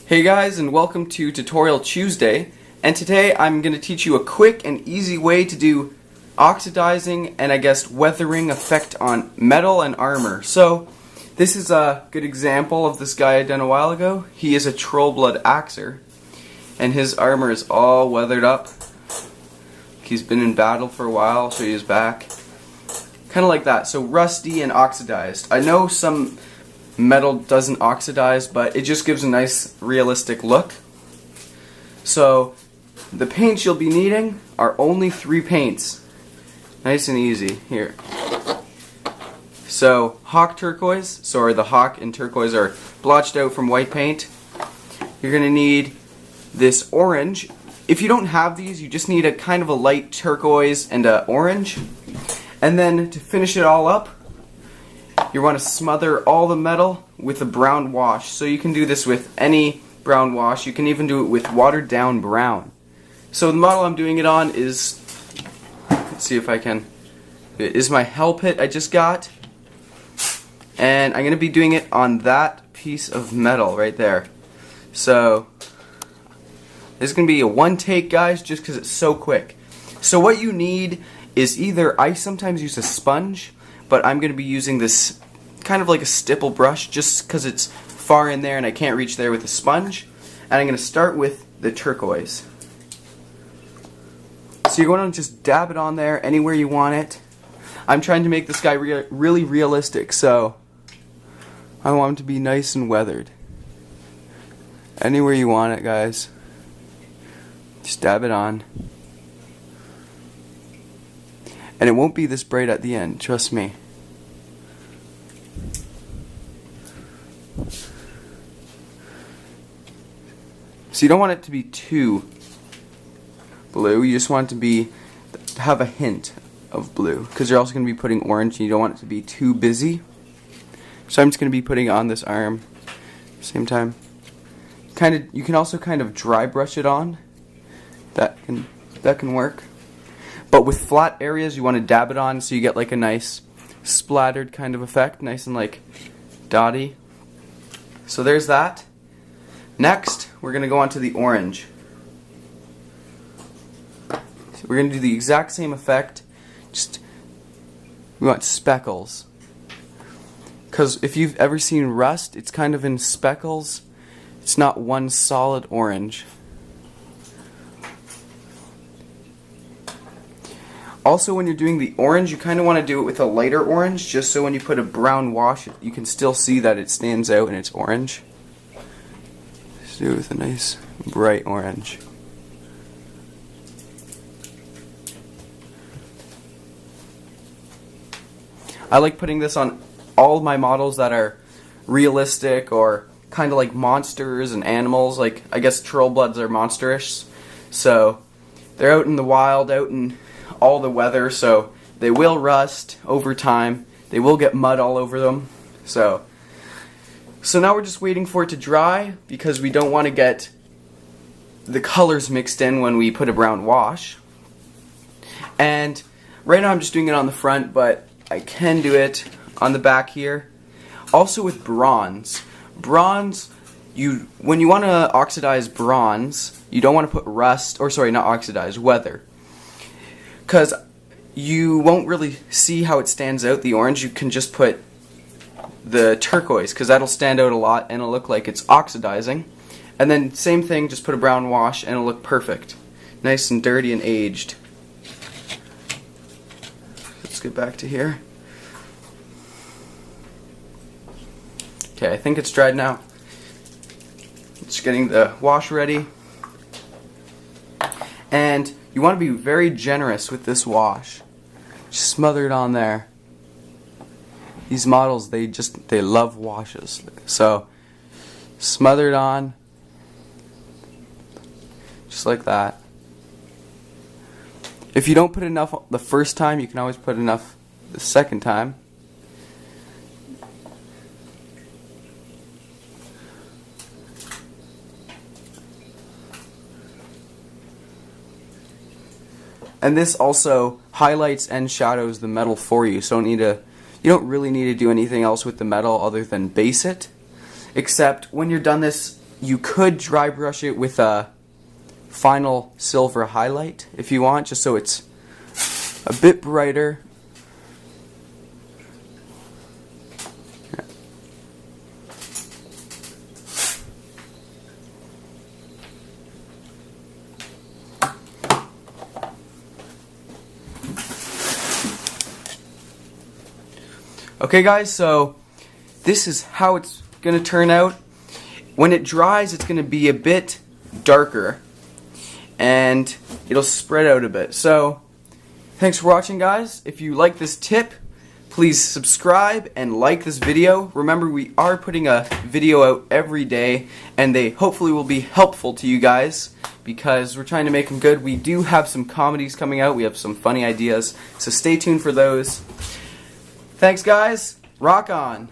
Hey guys, and welcome to Tutorial Tuesday, and today I'm going to teach you a quick and easy way to do oxidizing and weathering effect on metal and armor. So this is a good example of this guy I done a while ago. He is a Trollblood Axer and his armor is all weathered up. He's been in battle for a while, I'll show you his back. Kind of like that, so rusty and oxidized. I know some metal doesn't oxidize, but it just gives a nice realistic look. So the paints you'll be needing are only 3 paints. Nice and easy. Here. So Hawk Turquoise, so the Hawk and Turquoise are blotched out from white paint. You're going to need this orange. If you don't have these, you just need a kind of a light turquoise and a orange. And then to finish it all up, you want to smother all the metal with a brown wash. So you can do this with any brown wash. You can even do it with watered down brown. So the model I'm doing it on is, let's see if I can, it is my Hell Pit I just got. And I'm going to be doing it on that piece of metal right there. So this is going to be a one take, guys, just because it's so quick. So what you need is either, I sometimes use a sponge, but I'm going to be using this kind of like a stipple brush just because it's far in there and I can't reach there with a sponge. And I'm going to start with the turquoise. So you're going to just dab it on there anywhere you want it. I'm trying to make this guy really realistic, so I want him to be nice and weathered. Anywhere you want it, guys. Just dab it on. And it won't be this bright at the end, trust me. So you don't want it to be too blue, you just want it to have a hint of blue, because you're also going to be putting orange and you don't want it to be too busy. So I'm just going to be putting it on this arm at the same time. You can also kind of dry brush it on. That can work. But with flat areas, you want to dab it on so you get like a nice splattered kind of effect, nice and like dotty. So there's that. Next, we're going to go on to the orange. So we're going to do the exact same effect, just we want speckles. Because if you've ever seen rust, it's kind of in speckles. It's not one solid orange. Also, when you're doing the orange, you kind of want to do it with a lighter orange, just so when you put a brown wash, you can still see that it stands out and it's orange. Just do it with a nice bright orange. I like putting this on all my models that are realistic or kind of like monsters and animals. Like, I guess Trollbloods are monsterish, so they're out in the wild, out in all the weather, so they will rust over time. They will get mud all over them. So now we're just waiting for it to dry because we don't want to get the colors mixed in when we put a brown wash. And right now I'm just doing it on the front, but I can do it on the back here. Also with bronze. Bronze, when you want to oxidize bronze, you don't want to put rust, or sorry, not oxidize, weather. Because you won't really see how it stands out, the orange. You can just put the turquoise, because that'll stand out a lot and it'll look like it's oxidizing. And then same thing, just put a brown wash and it'll look perfect. Nice and dirty and aged. Let's get back to here. Okay, I think it's dried now. Just getting the wash ready. And you want to be very generous with this wash. Just smother it on there. These models, they love washes. So smother it on, just like that. If you don't put enough the first time, you can always put enough the second time. And this also highlights and shadows the metal for you, so you don't really need to do anything else with the metal other than base it. Except when you're done this you could dry brush it with a final silver highlight if you want, just so it's a bit brighter. Okay guys, so this is how it's going to turn out. When it dries, it's going to be a bit darker and it'll spread out a bit. So thanks for watching, guys. If you like this tip, please subscribe and like this video. Remember, we are putting a video out every day, and they hopefully will be helpful to you guys because we're trying to make them good. We do have some comedies coming out. We have some funny ideas, so stay tuned for those. Thanks, guys. Rock on.